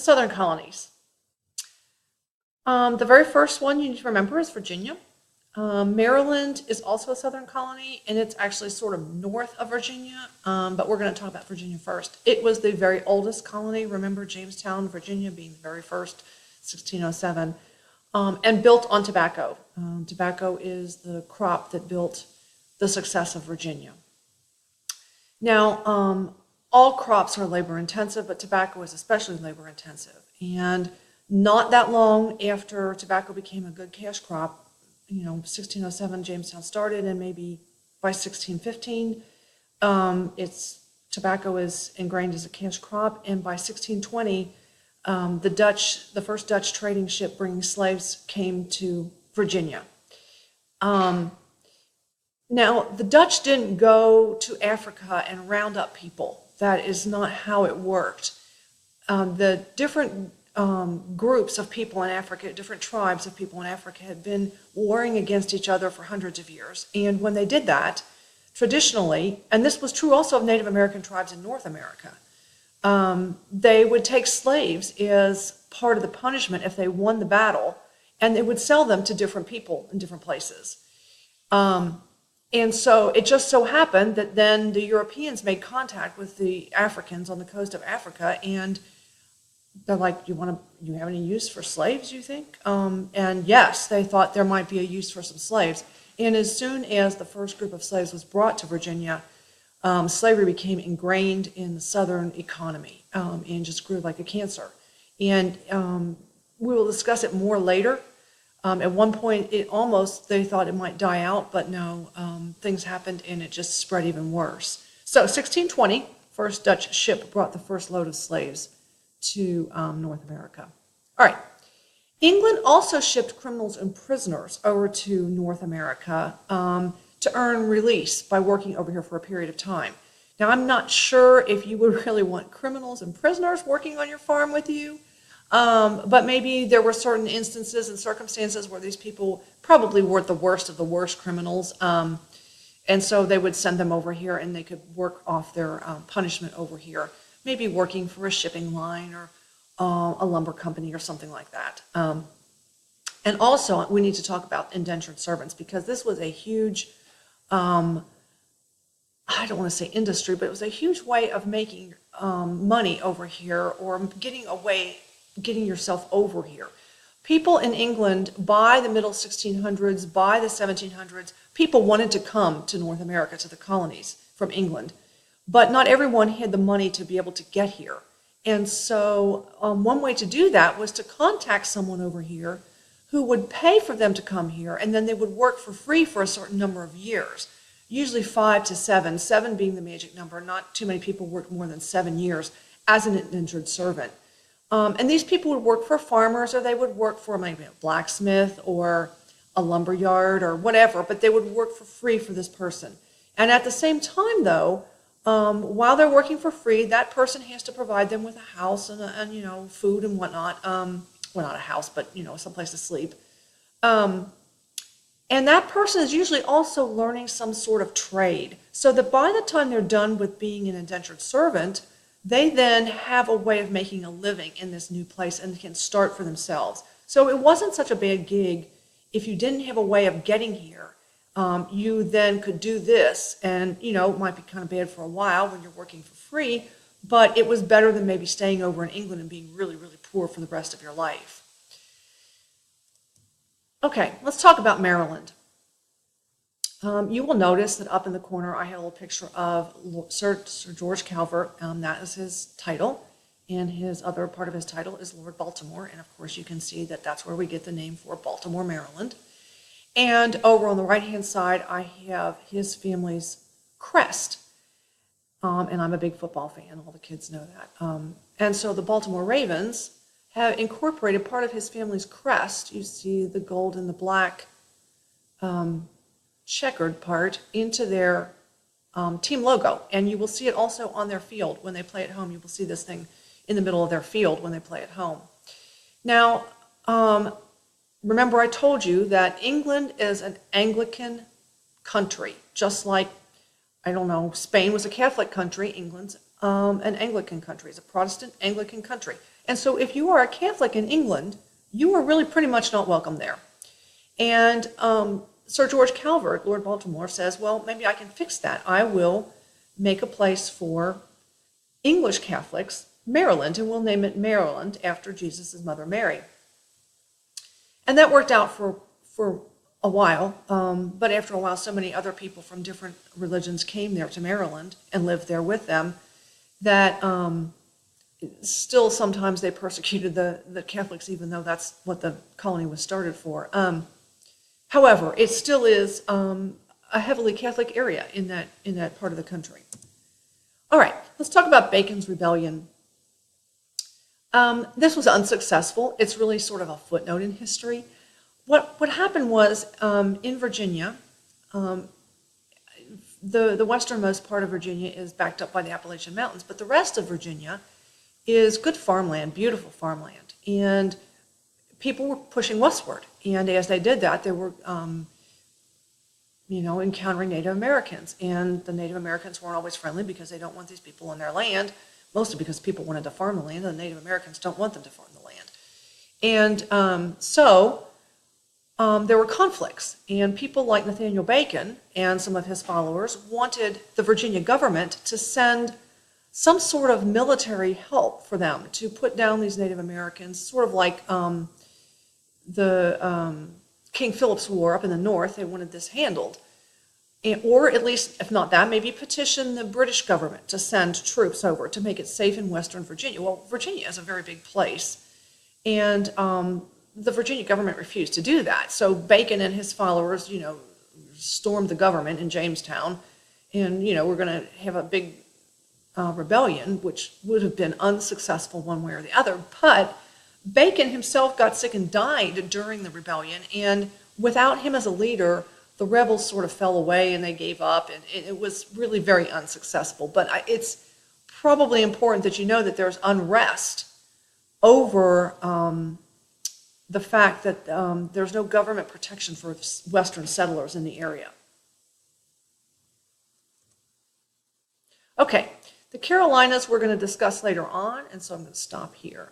Southern colonies. The very first one you need to remember is Virginia. Maryland is also a Southern colony, and it's actually sort of north of Virginia, but we're going to talk about Virginia first. It was the very oldest colony. Remember Jamestown, Virginia being the very first, 1607, and built on tobacco. Tobacco is the crop that built the success of Virginia. Now, all crops are labor intensive, but tobacco is especially labor intensive. And not that long after tobacco became a good cash crop, 1607 Jamestown started, and maybe by 1615, tobacco is ingrained as a cash crop, and by 1620, the first Dutch trading ship bringing slaves came to Virginia. Now, the Dutch didn't go to Africa and round up people. That is not how it worked. The different groups of people in Africa, different tribes of people in Africa had been warring against each other for hundreds of years. And when they did that, traditionally, and this was true also of Native American tribes in North America, they would take slaves as part of the punishment if they won the battle, and they would sell them to different people in different places. And so it just so happened that then the Europeans made contact with the Africans on the coast of Africa, and they're like, you have any use for slaves, you think? And yes, they thought there might be a use for some slaves. And as soon as the first group of slaves was brought to Virginia, slavery became ingrained in the Southern economy and just grew like a cancer. And we will discuss it more later. At one point, they thought it might die out, but no, things happened and it just spread even worse. So 1620, first Dutch ship brought the first load of slaves to North America. All right. England also shipped criminals and prisoners over to North America to earn release by working over here for a period of time. Now, I'm not sure if you would really want criminals and prisoners working on your farm with you, but maybe there were certain instances and circumstances where these people probably weren't the worst of the worst criminals, and so they would send them over here and they could work off their punishment over here, maybe working for a shipping line or a lumber company or something like that. And also, we need to talk about indentured servants, because this was a huge, I don't want to say industry, but it was a huge way of making money over here, or getting yourself over here. People in England, by the middle 1600s, by the 1700s, people wanted to come to North America, to the colonies from England, but not everyone had the money to be able to get here. And so one way to do that was to contact someone over here who would pay for them to come here, and then they would work for free for a certain number of years, usually 5 to 7, 7 being the magic number. Not too many people worked more than 7 years as an indentured servant. And these people would work for farmers, or they would work for maybe a blacksmith or a lumber yard or whatever, but they would work for free for this person. And at the same time, though, while they're working for free, that person has to provide them with a house and food and whatnot. Well, not a house, but someplace to sleep. And that person is usually also learning some sort of trade, so that by the time they're done with being an indentured servant, they then have a way of making a living in this new place and can start for themselves. So it wasn't such a bad gig if you didn't have a way of getting here. You then could do this, and it might be kind of bad for a while when you're working for free, but it was better than maybe staying over in England and being really, really poor for the rest of your life. Okay, let's talk about Maryland. You will notice that up in the corner I have a little picture of Sir George Calvert. That is his title, and his other part of his title is Lord Baltimore, and of course you can see that that's where we get the name for Baltimore, Maryland. And over on the right-hand side, I have his family's crest. And I'm a big football fan. All the kids know that. And so the Baltimore Ravens have incorporated part of his family's crest. You see the gold and the black checkered part into their team logo. And you will see it also on their field when they play at home. You will see this thing in the middle of their field when they play at home. Now, remember I told you that England is an Anglican country, just like, Spain was a Catholic country. England's an Anglican country. It's a Protestant Anglican country. And so if you are a Catholic in England, you are really pretty much not welcome there. And Sir George Calvert, Lord Baltimore, says, well, maybe I can fix that. I will make a place for English Catholics, Maryland, and we'll name it Maryland after Jesus' mother Mary. And that worked out for a while, but after a while, so many other people from different religions came there to Maryland and lived there with them that still sometimes they persecuted the Catholics, even though that's what the colony was started for. However, it still is a heavily Catholic area in that part of the country. All right, let's talk about Bacon's Rebellion. This was unsuccessful. It's really sort of a footnote in history. What happened was in Virginia, the westernmost part of Virginia is backed up by the Appalachian Mountains, but the rest of Virginia is good farmland, beautiful farmland, and people were pushing westward. And as they did that, they were, encountering Native Americans, and the Native Americans weren't always friendly because they don't want these people on their land, mostly because people wanted to farm the land, and the Native Americans don't want them to farm the land. And so there were conflicts, and people like Nathaniel Bacon and some of his followers wanted the Virginia government to send some sort of military help for them to put down these Native Americans, sort of like the King Philip's War up in the north. They wanted this handled. Or at least, if not that, maybe petition the British government to send troops over to make it safe in Western Virginia. Well, Virginia is a very big place, and the Virginia government refused to do that. So Bacon and his followers, stormed the government in Jamestown, and, we're going to have a big rebellion, which would have been unsuccessful one way or the other. But Bacon himself got sick and died during the rebellion, and without him as a leader, the rebels sort of fell away and they gave up, and it was really very unsuccessful. But it's probably important that you know that there's unrest over the fact that there's no government protection for Western settlers in the area. Okay, the Carolinas we're going to discuss later on, and so I'm going to stop here.